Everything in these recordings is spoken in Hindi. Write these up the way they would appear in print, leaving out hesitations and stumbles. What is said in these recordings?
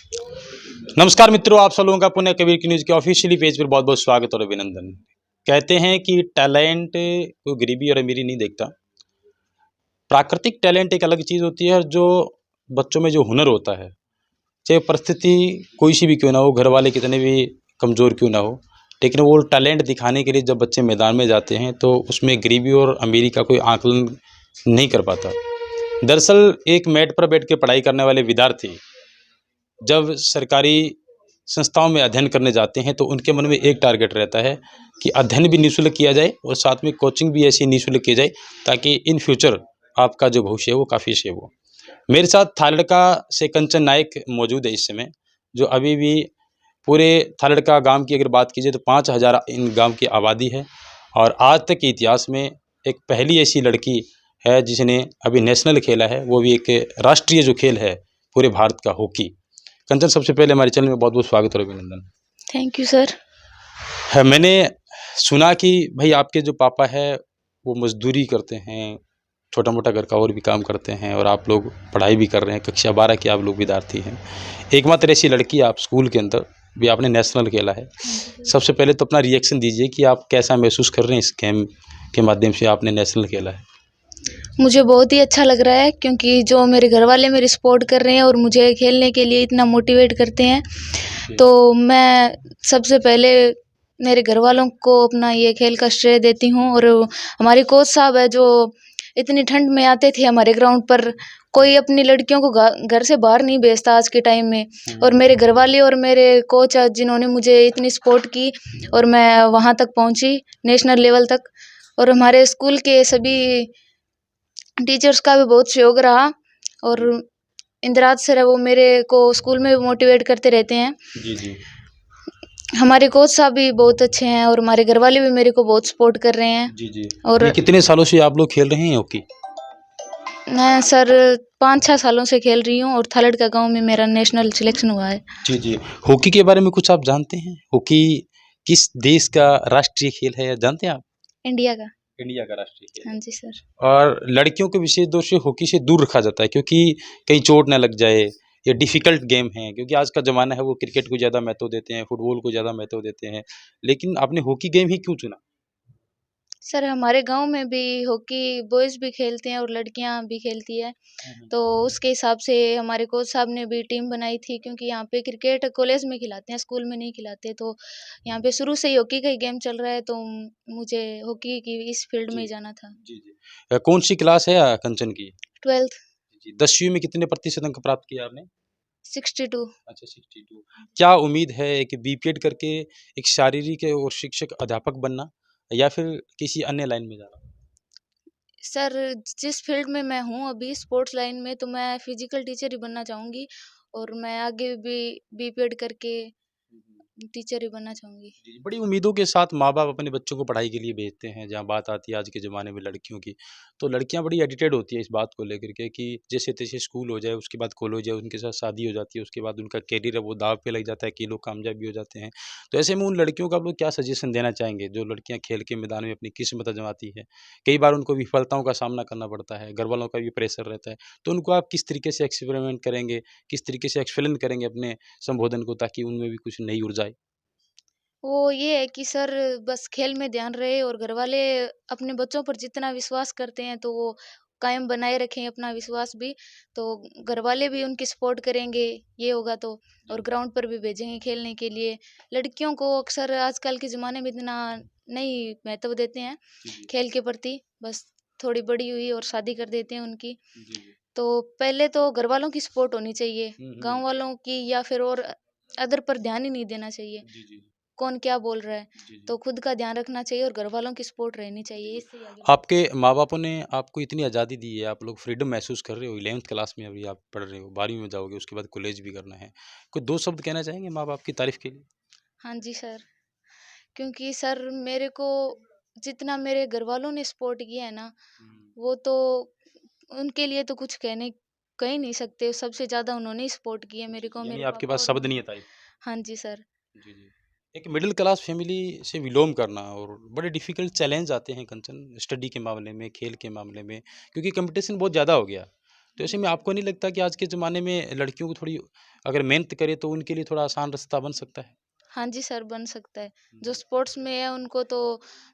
नमस्कार मित्रों, आप सब लोगों का पुण्य कबीर की न्यूज़ के ऑफिशियली पेज पर बहुत बहुत स्वागत और अभिनंदन। कहते हैं कि टैलेंट कोई गरीबी और अमीरी नहीं देखता। प्राकृतिक टैलेंट एक अलग चीज़ होती है और जो बच्चों में जो हुनर होता है, चाहे परिस्थिति कोई सी भी क्यों ना हो, घर वाले कितने भी कमज़ोर क्यों ना हो, लेकिन वो टैलेंट दिखाने के लिए जब बच्चे मैदान में जाते हैं तो उसमें गरीबी और अमीरी का कोई आकलन नहीं कर पाता। दरअसल एक मैट पर बैठ के पढ़ाई करने वाले विद्यार्थी जब सरकारी संस्थाओं में अध्ययन करने जाते हैं तो उनके मन में एक टारगेट रहता है कि अध्ययन भी निःशुल्क किया जाए और साथ में कोचिंग भी ऐसी निःशुल्क की जाए ताकि इन फ्यूचर आपका जो भविष्य है वो काफ़ी सेव हो। मेरे साथ थालड़का से कंचन नायक मौजूद है इस समय, जो अभी भी पूरे थालड़का गांव की अगर बात कीजिए तो 5,000 इन गांव की आबादी है और आज तक के इतिहास में एक पहली ऐसी लड़की है जिसने अभी नेशनल खेला है, वो भी एक राष्ट्रीय जो खेल है पूरे भारत का, हॉकी। कंचन, सबसे पहले हमारे चैनल में बहुत बहुत स्वागत और अभिनंदन। Thank you sir. है, मैंने सुना कि भाई आपके जो पापा है वो मजदूरी करते हैं, छोटा मोटा घर का और भी काम करते हैं और आप लोग पढ़ाई भी कर रहे हैं, कक्षा 12 के आप लोग विद्यार्थी हैं। एकमात्र ऐसी लड़की आप स्कूल के अंदर भी आपने नेशनल खेला है। सबसे पहले तो अपना रिएक्शन दीजिए कि आप कैसा महसूस कर रहे हैं इस गेम के माध्यम से आपने नेशनल खेला है। मुझे बहुत ही अच्छा लग रहा है क्योंकि जो मेरे घर वाले मेरी सपोर्ट कर रहे हैं और मुझे खेलने के लिए इतना मोटिवेट करते हैं, तो मैं सबसे पहले मेरे घर वालों को अपना ये खेल का श्रेय देती हूँ। और हमारे कोच साहब है जो इतनी ठंड में आते थे हमारे ग्राउंड पर, कोई अपनी लड़कियों को घर से बाहर नहीं भेजता आज के टाइम में, और मेरे घर वाले और मेरे कोच जिन्होंने मुझे इतनी सपोर्ट की और मैं वहाँ तक पहुँची नेशनल लेवल तक। और हमारे स्कूल के सभी टीचर्स का भी बहुत सहयोग रहा और इंदिराज सर है वो मेरे को स्कूल में भी मोटिवेट करते रहते हैं। जी जी। हमारे कोच साहब भी बहुत अच्छे हैं और हमारे घर वाले भी मेरे को बहुत सपोर्ट कर रहे हैं। जी जी। और ये कितने सालों से आप लोग खेल रहे हैं हॉकी? मैं सर 5-6 सालों से खेल रही हूँ और थालड़का गांव में मेरा नेशनल सिलेक्शन हुआ है। जी जी। हॉकी के बारे में कुछ आप जानते हैं? हॉकी किस देश का राष्ट्रीय खेल है, जानते हैं आप? इंडिया का। इंडिया का राष्ट्रीय खेल हाँ है। जी सर। और लड़कियों को विशेष तौर से हॉकी से दूर रखा जाता है क्योंकि कहीं चोट ना लग जाए, ये डिफ़िकल्ट गेम है, क्योंकि आज का ज़माना है वो क्रिकेट को ज़्यादा महत्व देते हैं, फुटबॉल को ज़्यादा महत्व देते हैं। लेकिन आपने हॉकी गेम ही क्यों चुना? सर हमारे गांव में भी हॉकी बॉयज़ भी खेलते हैं और लड़कियां भी खेलती है, तो उसके हिसाब से हमारे कोच साहब ने भी टीम बनाई थी क्योंकि यहाँ पे क्रिकेट कॉलेज में खिलाते हैं, स्कूल में नहीं खिलाते। तो यहाँ पे शुरू से ही हॉकी का ही गेम चल रहा है, तो मुझे हॉकी की इस फील्ड में जी, ही जाना था। जी, जी। कौन-सी क्लास है कंचन की? 12th। जी, 10वीं में कितने प्रतिशत अंक प्राप्त किए आपने? 62। अच्छा, 62। क्या उम्मीद है कि बीपीएड करके एक शारीरिक और शिक्षक अध्यापक बनना या फिर किसी अन्य लाइन में जाना? सर जिस फील्ड में मैं हूँ अभी स्पोर्ट्स लाइन में, तो मैं फिजिकल टीचर ही बनना चाहूँगी और मैं आगे भी बीपीएड करके टीचर ही बनना चाहूँगी। जी, बड़ी उम्मीदों के साथ माँ-बाप अपने बच्चों को पढ़ाई के लिए भेजते हैं। जहाँ बात आती है आज के ज़माने में लड़कियों की, तो लड़कियाँ बड़ी एडिटेड होती हैं इस बात को लेकर के कि जैसे-तैसे स्कूल हो जाए, उसके बाद कॉलेज हो जाए, उनके साथ शादी हो जाती है, उसके बाद उनका करियर है वो दाँव पे लग जाता है, कई लोग कामयाब भी हो जाते हैं। तो ऐसे में उन लड़कियों को आप लोग क्या सजेशन देना चाहेंगे, जो लड़कियाँ खेल के मैदान में अपनी किस्मत आज़माती है? कई बार उनको विफलताओं का सामना करना पड़ता है, घरवालों का भी प्रेशर रहता है, तो उनको आप किस तरीके से एक्सपेरिमेंट करेंगे, किस तरीके से एक्सप्लेन करेंगे अपने संबोधन को ताकि उनमें भी कुछ नई ऊर्जा आए? वो ये है कि सर बस खेल में ध्यान रहे और घरवाले अपने बच्चों पर जितना विश्वास करते हैं तो वो कायम बनाए रखें अपना विश्वास भी, तो घरवाले भी उनकी सपोर्ट करेंगे ये होगा तो, और जी, ग्राउंड पर भी भेजेंगे खेलने के लिए। लड़कियों को अक्सर आजकल के ज़माने में इतना नहीं महत्व देते हैं जी, जी। खेल के प्रति, बस थोड़ी बड़ी हुई और शादी कर देते हैं उनकी। जी, जी। तो पहले तो घरवालों की सपोर्ट होनी चाहिए, हुँ, हुँ। गाँव वालों की या फिर और अदर पर ध्यान ही नहीं देना चाहिए। जी, जी। कौन क्या बोल रहा है, जी, जी। तो खुद का ध्यान रखना चाहिए और घरवालों की सपोर्ट रहनी चाहिए, इससे ही आगे आपके माँ-बापों ने आपको इतनी आज़ादी दी है, आप लोग फ्रीडम महसूस कर रहे हो, 11th क्लास में अभी आप पढ़ रहे हो, 12वीं में जाओगे, उसके बाद कॉलेज भी करना है। कोई 2 शब्द कहना चाहेंगे माँ-बाप की तारीफ़ के लिए? हाँ जी सर, क्योंकि सर मेरे को जितना मेरे घरवालों ने सपोर्ट किया है ना, हुँ। वो तो उनके लिए तो कुछ कह ही नहीं सकते, सबसे ज़्यादा उन्होंने ही सपोर्ट किया जी, मेरे जी, को, यानी मेरे आपके पापा पास और शब्द मम्मी। नहीं है तारीफ़। हाँ जी सर। जी, जी। एक मिडल क्लास फैमिली से बिलॉन्ग करना और बड़े डिफ़िकल्ट चैलेंज आते हैं कंचन, स्टडी के मामले में, खेल के मामले में, क्योंकि कॉम्पिटिशन बहुत ज़्यादा हो गया। तो हाँ ऐसे जी में सर। आपको नहीं लगता कि आज के ज़माने में लड़कियों को थोड़ी अगर मेहनत करे तो उनके लिए थोड़ा आसान रास्ता बन सकता है। हाँ जी सर, बन सकता है। जो स्पोर्ट्स में है उनको तो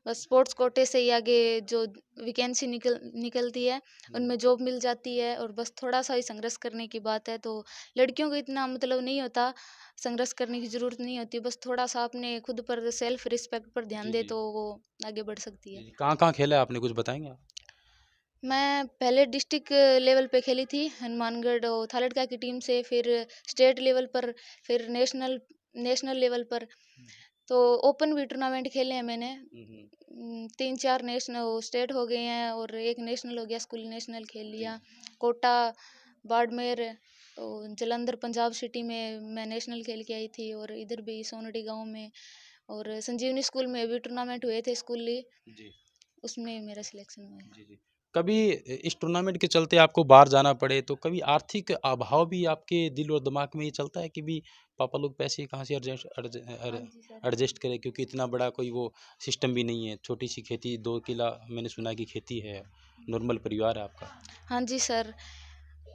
बस स्पोर्ट्स कोटे से ही आगे जो वैकेंसी निकलती है, उनमें जॉब मिल जाती है और बस थोड़ा-सा ही संघर्ष करने की बात है। तो लड़कियों को इतना मतलब नहीं होता, संघर्ष करने की ज़रूरत नहीं होती, बस थोड़ा-सा अपने खुद पर सेल्फ रिस्पेक्ट पर ध्यान जी, दें जी। तो वो आगे बढ़ सकती जी, है। जी। कहाँ-कहाँ खेला है आपने, कुछ बताएँगे आप? मैं पहले डिस्ट्रिक्ट लेवल पे खेली थी हनुमानगढ़ और थालड़का की टीम से, फिर स्टेट लेवल पर, फिर नेशनल नेशनल लेवल पर। हुँ, तो ओपन भी टूर्नामेंट खेले हैं मैंने। हुँ, हुँ। 3-4 नेशनल स्टेट हो गए हैं और एक नेशनल हो गया, स्कूल नेशनल खेल जी, लिया। जी। कोटा, बाड़मेर, जालंधर पंजाब सिटी में मैं नेशनल खेल के आई थी और इधर भी सोनडी गाँव में और संजीवनी स्कूल में भी टूर्नामेंट हुए थे स्कूली, जी, उसमें मेरा सिलेक्शन हुआ है। जी, जी। कभी इस टूर्नामेंट के चलते आपको बाहर जाना पड़े, तो कभी आर्थिक अभाव भी आपके दिल और दिमाग में ये चलता है कि भी पापा लोग पैसे कहाँ से हाँ जी सर। एडजस्ट करें, क्योंकि इतना बड़ा कोई वो सिस्टम भी नहीं है। छोटी-सी खेती, 2 किला मैंने सुना है कि खेती है, नॉर्मल परिवार है आपका। हाँ जी सर।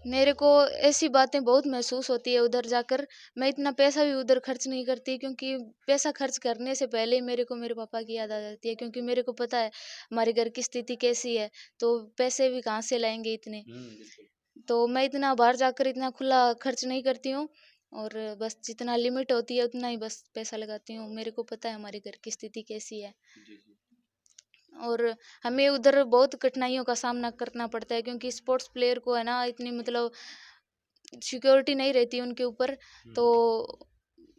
मेरे को ऐसी बातें बहुत महसूस होती है उधर जाकर। मैं इतना पैसा भी उधर खर्च नहीं करती क्योंकि पैसा खर्च करने से पहले ही मेरे को मेरे पापा की याद आ जाती है, क्योंकि मेरे को पता है हमारे घर की स्थिति कैसी है, तो पैसे भी कहाँ से लाएँगे इतने। बिल्कुल। तो मैं इतना बाहर जाकर इतना खुला खर्च नहीं करती हूँ और बस जितना लिमिट होती है उतना ही बस पैसा लगाती हूँ। मेरे को पता है हमारे घर की स्थिति कैसी है। जी, जी। और हमें उधर बहुत कठिनाइयों का सामना करना पड़ता है क्योंकि स्पोर्ट्स प्लेयर को है ना इतनी मतलब सिक्योरिटी नहीं रहती उनके ऊपर। हुँ, तो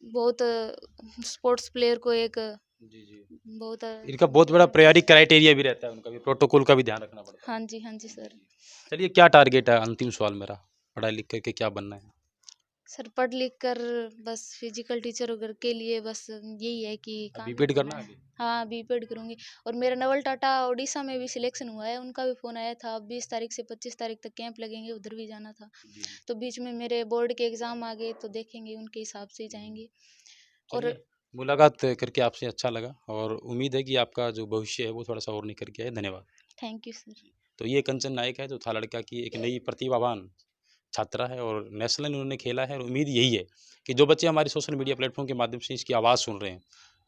बहुत स्पोर्ट्स प्लेयर को एक जी, जी। बहुत इनका बहुत बड़ा प्रायोरिक क्राइटेरिया भी रहता है, उनका भी प्रोटोकॉल का भी ध्यान रखना पड़ता है। हाँ जी, हाँ जी जी, सर। जी। चलिए, क्या टारगेट है, अंतिम सवाल मेरा, पढ़ाई लिख कर के क्या बनना है? सर पढ़ लिख कर बस फिजिकल टीचर वगैरह के लिए बस यही है कि कामयाब बीपीएड होना करना है है। आगे? हाँ, बीपेड करूँगी। और मेरा नवल टाटा उड़ीसा में भी सिलेक्शन हुआ है, उनका भी फ़ोन आया था। 20 तारीख से 25 तारीख तक कैंप लगेंगे, उधर भी जाना था। जी, जी। तो बीच में मेरे बोर्ड के एग्ज़ाम आ गए तो देखेंगे उनके हिसाब से ही हुँ, हुँ। जाएँगे। और चलिए, मुलाकात करके आपसे अच्छा लगा और उम्मीद है कि आपका जो भविष्य है वो थोड़ा-सा और निखर के आए। धन्यवाद। Thank you sir. जी। तो ये कंचन नायक है, जो थालड़का की एक नई प्रतिभावान छात्रा है और नेशनल इन्होंने खेला है, और उम्मीद यही है कि जो बच्चे हमारे सोशल मीडिया प्लेटफ़ॉर्म के माध्यम से इसकी आवाज़ सुन रहे हैं,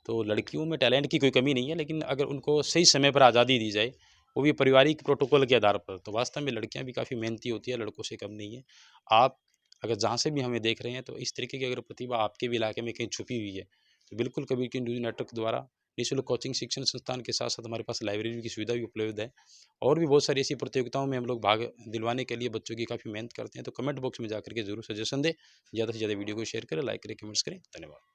तो लड़कियों में टैलेंट की कोई कमी नहीं है, लेकिन अगर उनको सही समय पर आज़ादी दी जाए, वो भी पारिवारिक प्रोटोकॉल के आधार पर, तो वास्तव में लड़कियाँ भी काफ़ी मेहनती होती है, लड़कों से कम नहीं है। आप अगर जहाँ से भी हमें देख रहे हैं, तो इस तरीके की अगर प्रतिभा आपके भी इलाके में कहीं छुपी हुई है, तो बिल्कुल कबीर की न्यूज़ नेटवर्क द्वारा निःशुल्क कोचिंग शिक्षण संस्थान के साथ-साथ हमारे पास लाइब्रेरी की सुविधा भी उपलब्ध है, और भी बहुत सारी ऐसी प्रतियोगिताओं में हम लोग भाग दिलवाने के लिए बच्चों की काफ़ी मेहनत करते हैं। तो कमेंट बॉक्स में जाकर के ज़रूर सजेशन दें। ज़्यादा से ज़्यादा वीडियो को शेयर करें, लाइक करें, कमेंट्स करें। धन्यवाद।